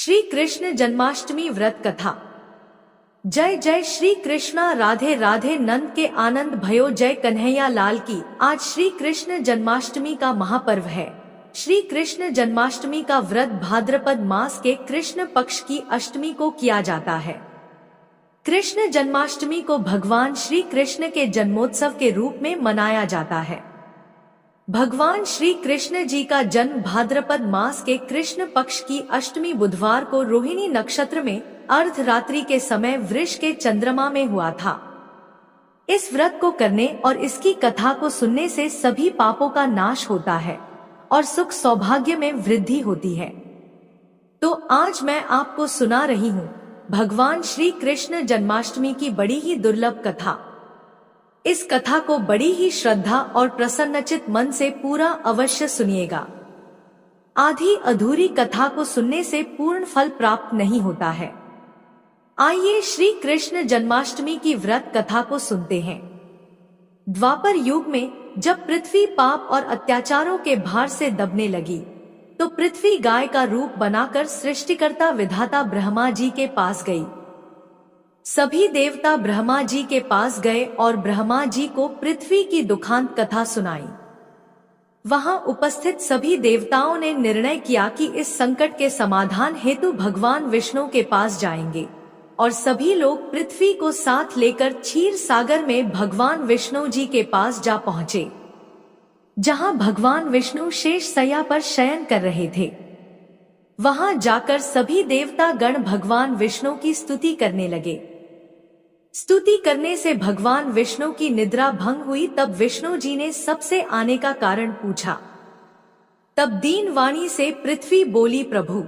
श्री कृष्ण जन्माष्टमी व्रत कथा। जय जय श्री कृष्णा, राधे राधे, नंद के आनंद भयो, जय कन्हैया लाल की। आज श्री कृष्ण जन्माष्टमी का महापर्व है। श्री कृष्ण जन्माष्टमी का व्रत भाद्रपद मास के कृष्ण पक्ष की अष्टमी को किया जाता है। कृष्ण जन्माष्टमी को भगवान श्री कृष्ण के जन्मोत्सव के रूप में मनाया जाता है। भगवान श्री कृष्ण जी का जन्म भाद्रपद मास के कृष्ण पक्ष की अष्टमी बुधवार को रोहिणी नक्षत्र में अर्धरात्रि के समय वृष के चंद्रमा में हुआ था। इस व्रत को करने और इसकी कथा को सुनने से सभी पापों का नाश होता है और सुख सौभाग्य में वृद्धि होती है। तो आज मैं आपको सुना रही हूँ भगवान श्री कृष्ण जन्माष्टमी की बड़ी ही दुर्लभ कथा। इस कथा को बड़ी ही श्रद्धा और प्रसन्नचित मन से पूरा अवश्य सुनिएगा। आधी अधूरी कथा को सुनने से पूर्ण फल प्राप्त नहीं होता है। आइए श्री कृष्ण जन्माष्टमी की व्रत कथा को सुनते हैं। द्वापर युग में जब पृथ्वी पाप और अत्याचारों के भार से दबने लगी, तो पृथ्वी गाय का रूप बनाकर सृष्टिकर्ता विधाता ब्रह्मा जी के पास गई। सभी देवता ब्रह्मा जी के पास गए और ब्रह्मा जी को पृथ्वी की दुखांत कथा सुनाई। वहां उपस्थित सभी देवताओं ने निर्णय किया कि इस संकट के समाधान हेतु भगवान विष्णु के पास जाएंगे और सभी लोग पृथ्वी को साथ लेकर क्षीर सागर में भगवान विष्णु जी के पास जा पहुंचे, जहां भगवान विष्णु शेष शैया पर शयन कर रहे थे। वहां जाकर सभी देवता गण भगवान विष्णु की स्तुति करने लगे। स्तुति करने से भगवान विष्णु की निद्रा भंग हुई। तब विष्णु जी ने सबसे आने का कारण पूछा। तब दीन वाणी से पृथ्वी बोली, प्रभु,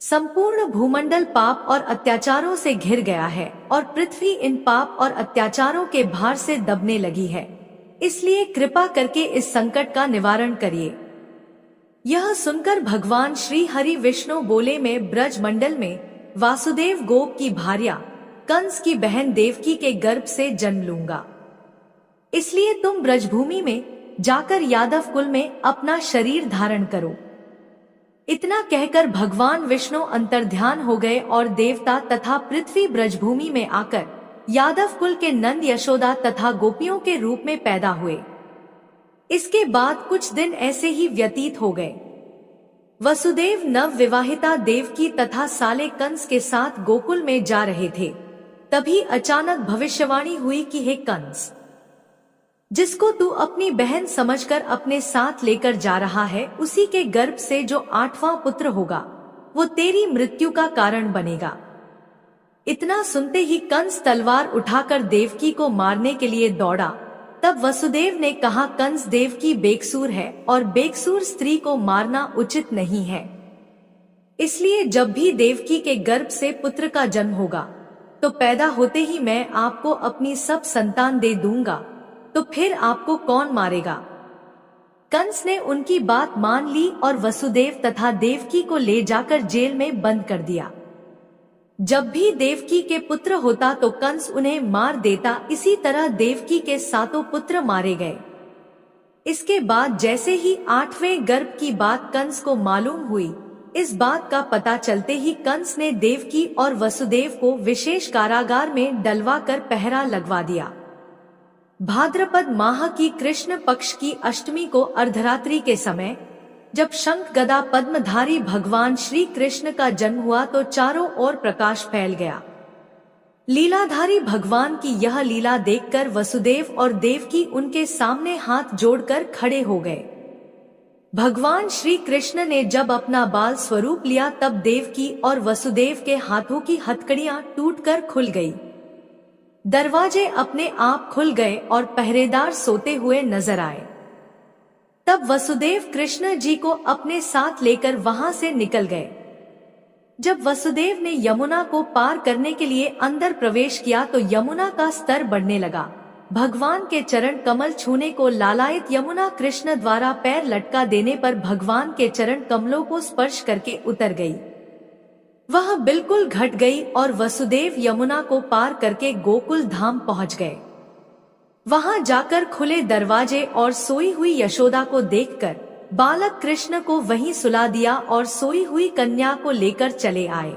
संपूर्ण भूमंडल पाप और अत्याचारों से घिर गया है और पृथ्वी इन पाप और अत्याचारों के भार से दबने लगी है, इसलिए कृपा करके इस संकट का निवारण करिए। यह सुनकर भगवान श्री हरि विष्णु बोले, मैं ब्रज मंडल में वासुदेव गोप की भार्या कंस की बहन देवकी के गर्भ से जन्म लूंगा, इसलिए तुम ब्रजभूमि में जाकर यादव कुल में अपना शरीर धारण करो। इतना कहकर भगवान विष्णु अंतर्ध्यान हो गए और देवता तथा पृथ्वी ब्रजभूमि में आकर यादव कुल के नंद, यशोदा तथा गोपियों के रूप में पैदा हुए। इसके बाद कुछ दिन ऐसे ही व्यतीत हो गए। वसुदेव नव विवाहिता देवकी तथा साले कंस के साथ गोकुल में जा रहे थे। तभी अचानक भविष्यवाणी हुई कि हे कंस, जिसको तू अपनी बहन समझकर अपने साथ लेकर जा रहा है, उसी के गर्भ से जो 8वां पुत्र होगा वो तेरी मृत्यु का कारण बनेगा। इतना सुनते ही कंस तलवार उठाकर देवकी को मारने के लिए दौड़ा। तब वसुदेव ने कहा, कंस देवकी बेकसूर है और बेकसूर स्त्री को मारना उचित नहीं है, इसलिए जब भी देवकी के गर्भ से पुत्र का जन्म होगा तो पैदा होते ही मैं आपको अपनी सब संतान दे दूंगा, तो फिर आपको कौन मारेगा। कंस ने उनकी बात मान ली और वसुदेव तथा देवकी को ले जाकर जेल में बंद कर दिया। जब भी देवकी के पुत्र होता तो कंस उन्हें मार देता। इसी तरह देवकी के 7 पुत्र मारे गए। इसके बाद जैसे ही 8वें गर्भ की बात कंस को मालूम हुई, इस बात का पता चलते ही कंस ने देवकी और वसुदेव को विशेष कारागार में डलवा कर पहरा लगवा दिया। भाद्रपद माह की कृष्ण पक्ष की अष्टमी को अर्धरात्रि के समय जब शंख गदा पद्मधारी भगवान श्री कृष्ण का जन्म हुआ तो चारों ओर प्रकाश फैल गया। लीलाधारी भगवान की यह लीला देखकर वसुदेव और देवकी उनके सामने हाथ जोड़कर खड़े हो गए। भगवान श्री कृष्ण ने जब अपना बाल स्वरूप लिया तब देवकी और वसुदेव के हाथों की हथकड़ियां टूटकर खुल गई। दरवाजे अपने आप खुल गए और पहरेदार सोते हुए नजर आए। तब वसुदेव कृष्ण जी को अपने साथ लेकर वहां से निकल गए। जब वसुदेव ने यमुना को पार करने के लिए अंदर प्रवेश किया तो यमुना का स्तर बढ़ने लगा। भगवान के चरण कमल छूने को लालायित यमुना कृष्ण द्वारा पैर लटका देने पर भगवान के चरण कमलों को स्पर्श करके उतर गई। वह बिल्कुल घट गई और वसुदेव यमुना को पार करके गोकुल धाम पहुंच गए। वहां जाकर खुले दरवाजे और सोई हुई यशोदा को देखकर बालक कृष्ण को वहीं सुला दिया और सोई हुई कन्या को लेकर चले आए।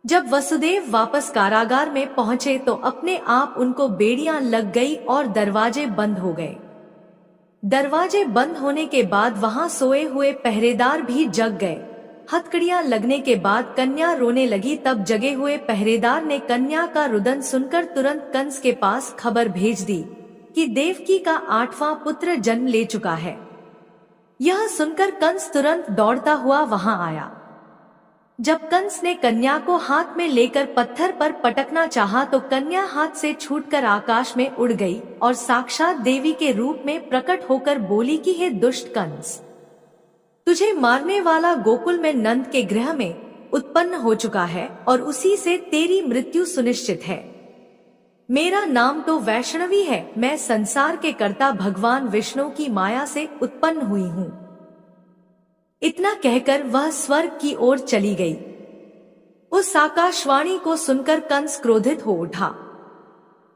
जब वसुदेव वापस कारागार में पहुंचे तो अपने आप उनको बेड़ियां लग गई और दरवाजे बंद हो गए। दरवाजे बंद होने के बाद वहां सोए हुए पहरेदार भी जग गए। हथकड़ियां लगने के बाद कन्या रोने लगी। तब जगे हुए पहरेदार ने कन्या का रुदन सुनकर तुरंत कंस के पास खबर भेज दी कि देवकी का 8वां पुत्र जन्म ले चुका है। यह सुनकर कंस तुरंत दौड़ता हुआ वहां आया। जब कंस ने कन्या को हाथ में लेकर पत्थर पर पटकना चाहा तो कन्या हाथ से छूटकर आकाश में उड़ गई और साक्षात देवी के रूप में प्रकट होकर बोली कि हे दुष्ट कंस, तुझे मारने वाला गोकुल में नंद के गृह में उत्पन्न हो चुका है और उसी से तेरी मृत्यु सुनिश्चित है। मेरा नाम तो वैष्णवी है। मैं संसार के कर्ता भगवान विष्णु की माया से उत्पन्न हुई हूँ। इतना कहकर वह स्वर्ग की ओर चली गई। उस आकाशवाणी को सुनकर कंस क्रोधित हो उठा।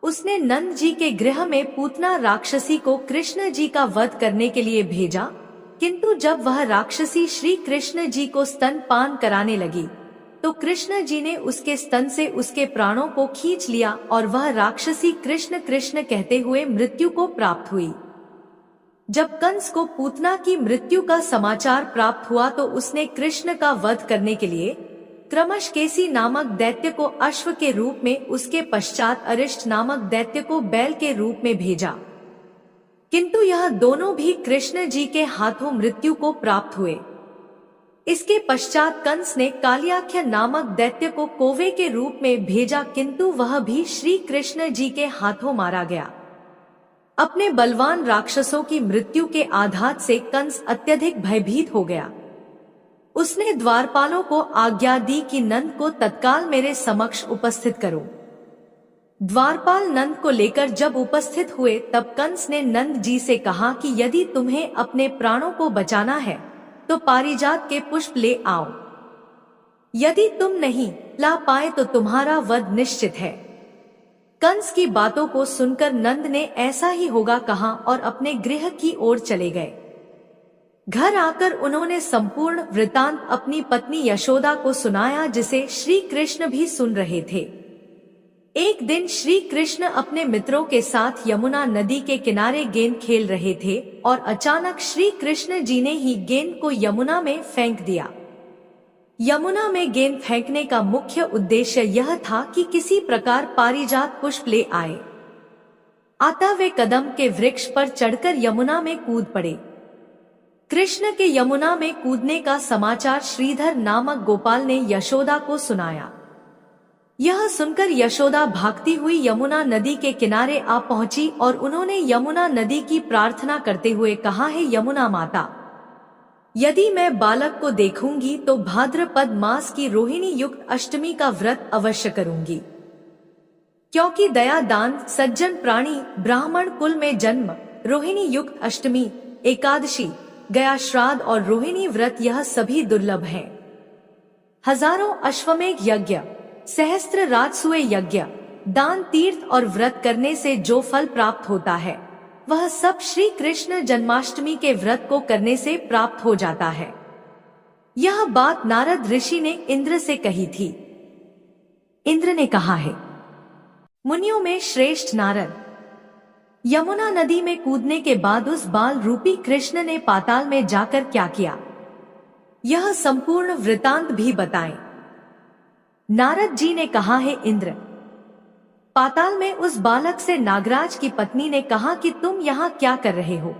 उसने नंद जी के गृह में पूतना राक्षसी को कृष्ण जी का वध करने के लिए भेजा, किंतु जब वह राक्षसी श्री कृष्ण जी को स्तनपान कराने लगी तो कृष्ण जी ने उसके स्तन से उसके प्राणों को खींच लिया और वह राक्षसी कृष्ण कृष्ण कहते हुए मृत्यु को प्राप्त हुई। जब कंस को पूतना की मृत्यु का समाचार प्राप्त हुआ तो उसने कृष्ण का वध करने के लिए क्रमशकेसी नामक दैत्य को अश्व के रूप में, उसके पश्चात अरिष्ट नामक दैत्य को बैल के रूप में भेजा, किंतु यह दोनों भी कृष्ण जी के हाथों मृत्यु को प्राप्त हुए। इसके पश्चात कंस ने कालियाख्य नामक दैत्य को कौवे के रूप में भेजा, किंतु वह भी श्री कृष्ण जी के हाथों मारा गया। अपने बलवान राक्षसों की मृत्यु के आघात से कंस अत्यधिक भयभीत हो गया। उसने द्वारपालों को आज्ञा दी कि नंद को तत्काल मेरे समक्ष उपस्थित करो। द्वारपाल नंद को लेकर जब उपस्थित हुए तब कंस ने नंद जी से कहा कि यदि तुम्हें अपने प्राणों को बचाना है तो पारिजात के पुष्प ले आओ। यदि तुम नहीं ला पाए तो तुम्हारा वध निश्चित है। कंस की बातों को सुनकर नंद ने ऐसा ही होगा कहा और अपने गृह की ओर चले गए। घर आकर उन्होंने संपूर्ण वृतांत अपनी पत्नी यशोदा को सुनाया, जिसे श्री कृष्ण भी सुन रहे थे। एक दिन श्री कृष्ण अपने मित्रों के साथ यमुना नदी के किनारे गेंद खेल रहे थे और अचानक श्री कृष्ण जी ने ही गेंद को यमुना में फेंक दिया। यमुना में गेंद फेंकने का मुख्य उद्देश्य यह था कि किसी प्रकार पारिजात पुष्प ले आए। अतः वे कदम के वृक्ष पर चढ़कर यमुना में कूद पड़े। कृष्ण के यमुना में कूदने का समाचार श्रीधर नामक गोपाल ने यशोदा को सुनाया। यह सुनकर यशोदा भागती हुई यमुना नदी के किनारे आ पहुंची और उन्होंने यमुना नदी की प्रार्थना करते हुए कहा, है यमुना माता, यदि मैं बालक को देखूंगी तो भाद्रपद मास की रोहिणी युक्त अष्टमी का व्रत अवश्य करूंगी, क्योंकि दया दान सज्जन प्राणी ब्राह्मण कुल में जन्म, रोहिणी युक्त अष्टमी, एकादशी, गया श्राद्ध और रोहिणी व्रत यह सभी दुर्लभ हैं। हजारों अश्वमेघ यज्ञ, सहस्त्र राजसूय यज्ञ, दान, तीर्थ और व्रत करने से जो फल प्राप्त होता है वह सब श्री कृष्ण जन्माष्टमी के व्रत को करने से प्राप्त हो जाता है। यह बात नारद ऋषि ने इंद्र से कही थी। इंद्र ने कहा है, मुनियों में श्रेष्ठ नारद, यमुना नदी में कूदने के बाद उस बाल रूपी कृष्ण ने पाताल में जाकर क्या किया, यह संपूर्ण वृतांत भी बताएं। नारद जी ने कहा, है इंद्र, पाताल में उस बालक से नागराज की पत्नी ने कहा कि तुम यहाँ क्या कर रहे हो,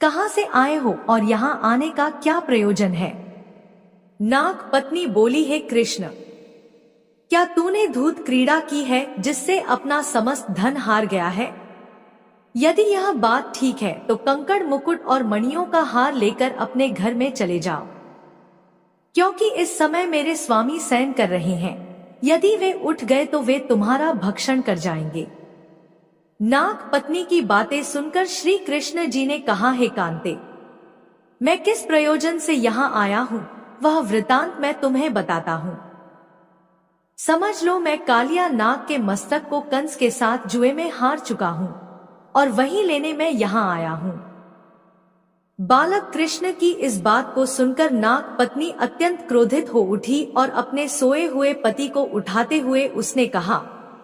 कहाँ से आए हो और यहाँ आने का क्या प्रयोजन है। नाग पत्नी बोली, है कृष्ण, क्या तूने धूत क्रीड़ा की है जिससे अपना समस्त धन हार गया है? यदि यह बात ठीक है तो कंकड़, मुकुट और मणियों का हार लेकर अपने घर में चले जाओ, क्योंकि इस समय मेरे स्वामी शयन कर रहे हैं। यदि वे उठ गए तो वे तुम्हारा भक्षण कर जाएंगे। नाग पत्नी की बातें सुनकर श्री कृष्ण जी ने कहा, है कांते, मैं किस प्रयोजन से यहाँ आया हूँ वह वृतांत मैं तुम्हें बताता हूँ। समझ लो, मैं कालिया नाग के मस्तक को कंस के साथ जुए में हार चुका हूँ और वही लेने मैं यहाँ आया हूँ। बालक कृष्ण की इस बात को सुनकर नाग पत्नी अत्यंत क्रोधित हो उठी और अपने सोए हुए पति को उठाते हुए उसने कहा,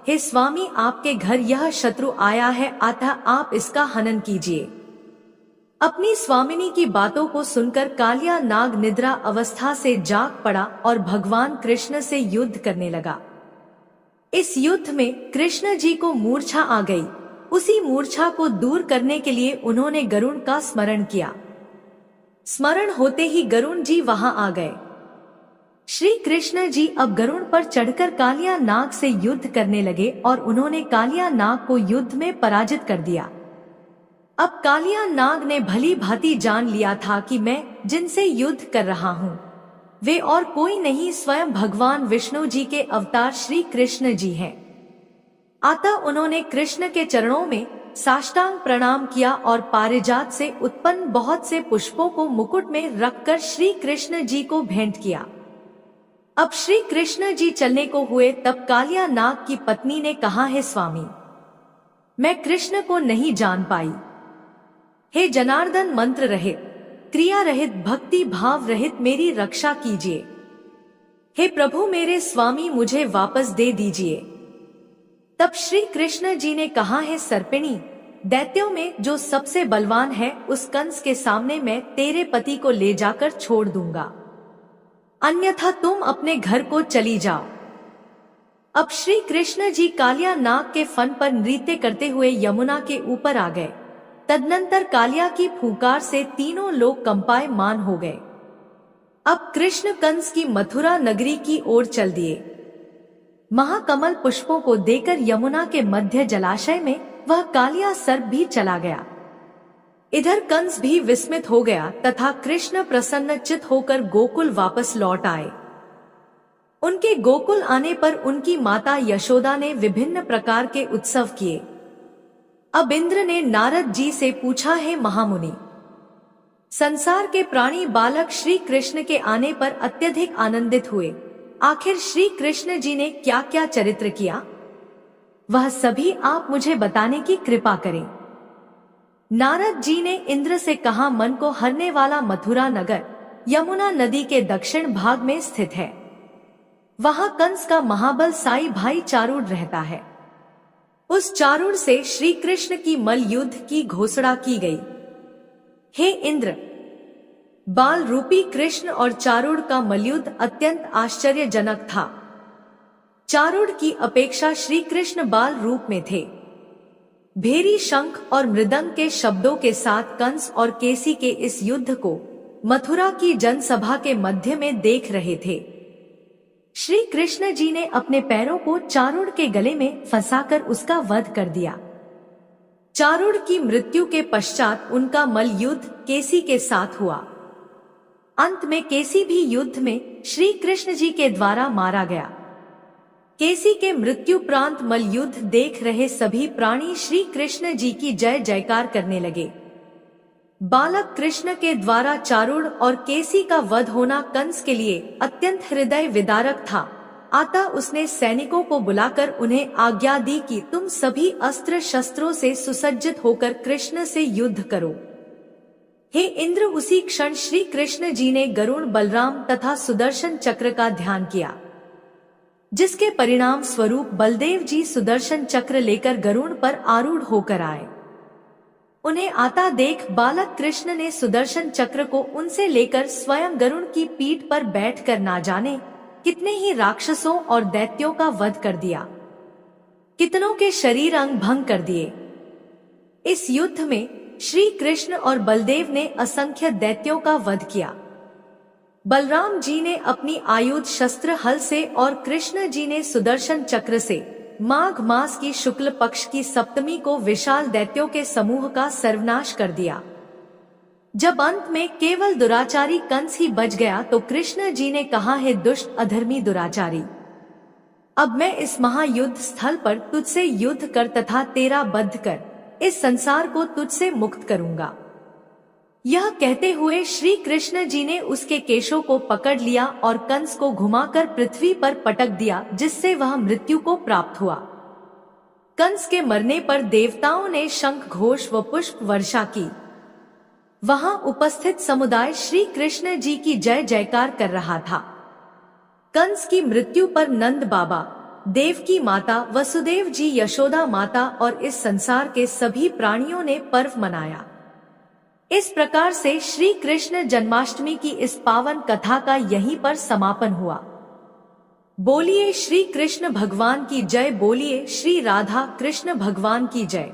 हे स्वामी, आपके घर यह शत्रु आया है, अतः आप इसका हनन कीजिए। अपनी स्वामिनी की बातों को सुनकर कालिया नाग निद्रा अवस्था से जाग पड़ा और भगवान कृष्ण से युद्ध करने लगा। इस युद्ध में कृष्ण जी को मूर्छा आ गई। उसी मूर्छा को दूर करने के लिए उन्होंने गरुड़ का स्मरण किया। स्मरण होते ही गरुड़ जी वहां आ गए। श्री कृष्ण जी अब गरुड़ पर चढ़कर कालिया नाग से युद्ध करने लगे और उन्होंने कालिया नाग को युद्ध में पराजित कर दिया। अब कालिया नाग ने भली भांति जान लिया था कि मैं जिनसे युद्ध कर रहा हूँ वे और कोई नहीं, स्वयं भगवान विष्णु जी के अवतार श्री कृष्ण जी हैं। अतः उन्होंने कृष्ण के चरणों में साष्टांग प्रणाम किया और पारिजात से उत्पन्न बहुत से पुष्पों को मुकुट में रखकर श्री कृष्ण जी को भेंट किया। अब श्री कृष्ण जी चलने को हुए तब कालिया नाग की पत्नी ने कहा, हे स्वामी, मैं कृष्ण को नहीं जान पाई। हे जनार्दन, मंत्र रहित, क्रिया रहित, भक्ति भाव रहित मेरी रक्षा कीजिए। हे प्रभु मेरे स्वामी, मुझे वापस दे दीजिए। तब श्री कृष्ण जी ने कहा, हे सर्पिणी, दैत्यों में जो सबसे बलवान है उस कंस के सामने मैं तेरे पति को ले जाकर छोड़ दूंगा, अन्यथा तुम अपने घर को चली जाओ। अब श्री कृष्ण जी कालिया नाग के फन पर नृत्य करते हुए यमुना के ऊपर आ गए। तदनंतर कालिया की फूंकार से तीनों लोग कंपायमान हो गए। अब कृष्ण कंस की मथुरा नगरी की ओर चल दिए। महाकमल पुष्पों को देकर यमुना के मध्य जलाशय में वह कालिया सर्प भी चला गया। इधर कंस भी विस्मित हो गया तथा कृष्ण प्रसन्नचित होकर गोकुल वापस लौट आए। उनके गोकुल आने पर उनकी माता यशोदा ने विभिन्न प्रकार के उत्सव किए। अब इंद्र ने नारद जी से पूछा, है महामुनि, संसार के प्राणी बालक श्री कृष्ण के आने पर अत्यधिक आनंदित हुए। आखिर श्री कृष्ण जी ने क्या क्या चरित्र किया, वह सभी आप मुझे बताने की कृपा करें। नारद जी ने इंद्र से कहा, मन को हरने वाला मथुरा नगर यमुना नदी के दक्षिण भाग में स्थित है। वहां कंस का महाबल साई भाई चारूढ़ रहता है। उस चारूढ़ से श्री कृष्ण की मल युद्ध की घोषणा की गई। हे इंद्र, बाल रूपी कृष्ण और चारूढ़ का मलयुद्ध अत्यंत आश्चर्यजनक था। चारूढ़ की अपेक्षा श्री कृष्ण बाल रूप में थे। भेरी शंख और मृदंग के शब्दों के साथ कंस और केसी के इस युद्ध को मथुरा की जनसभा के मध्य में देख रहे थे। श्री कृष्ण जी ने अपने पैरों को चारूढ़ के गले में फंसाकर उसका वध कर दिया। चारूढ़ की मृत्यु के पश्चात उनका मल युद्ध केसी के साथ हुआ। अंत में केसी भी युद्ध में श्री कृष्ण जी के द्वारा मारा गया। केसी के मृत्युपरांत मल युद्ध देख रहे सभी प्राणी श्री कृष्ण जी की जय जयकार करने लगे। बालक कृष्ण के द्वारा चारूढ़ और केसी का वध होना कंस के लिए अत्यंत हृदय विदारक था। अतः उसने सैनिकों को बुलाकर उन्हें आज्ञा दी कि तुम सभी अस्त्र शस्त्रों से सुसज्जित होकर कृष्ण से युद्ध करो। हे इंद्र, उसी क्षण श्री कृष्ण जी ने गरुड़, बलराम तथा सुदर्शन चक्र का ध्यान किया, जिसके परिणाम स्वरूप बलदेव जी सुदर्शन चक्र लेकर गरुड़ पर आरूढ़ होकर आए। उन्हें आता देख बालक कृष्ण ने सुदर्शन चक्र को उनसे लेकर स्वयं गरुड़ की पीठ पर बैठकर ना जाने कितने ही राक्षसों और दैत्यों का वध कर दिया, कितनों के शरीर अंग भंग कर दिए। इस युद्ध में श्री कृष्ण और बलदेव ने असंख्य दैत्यों का वध किया। बलराम जी ने अपनी आयुध शस्त्र हल से और कृष्ण जी ने सुदर्शन चक्र से माघ मास की शुक्ल पक्ष की सप्तमी को विशाल दैत्यों के समूह का सर्वनाश कर दिया। जब अंत में केवल दुराचारी कंस ही बच गया तो कृष्ण जी ने कहा, है दुष्ट अधर्मी दुराचारी, अब मैं इस महायुद्ध स्थल पर तुझसे युद्ध कर तथा तेरा बद्ध कर इस संसार को तुझसे मुक्त करूंगा। यह कहते हुए श्री कृष्ण जी ने उसके केशों को पकड़ लिया और कंस को घुमाकर पृथ्वी पर पटक दिया, जिससे वह मृत्यु को प्राप्त हुआ। कंस के मरने पर देवताओं ने शंख घोष व पुष्प वर्षा की। वहां उपस्थित समुदाय श्री कृष्ण जी की जय जयकार कर रहा था। कंस की मृत्यु पर नंद बाबा, देवकी माता, वसुदेव जी, यशोदा माता और इस संसार के सभी प्राणियों ने पर्व मनाया। इस प्रकार से श्री कृष्ण जन्माष्टमी की इस पावन कथा का यहीं पर समापन हुआ। बोलिए श्री कृष्ण भगवान की जय, बोलिए श्री राधा कृष्ण भगवान की जय।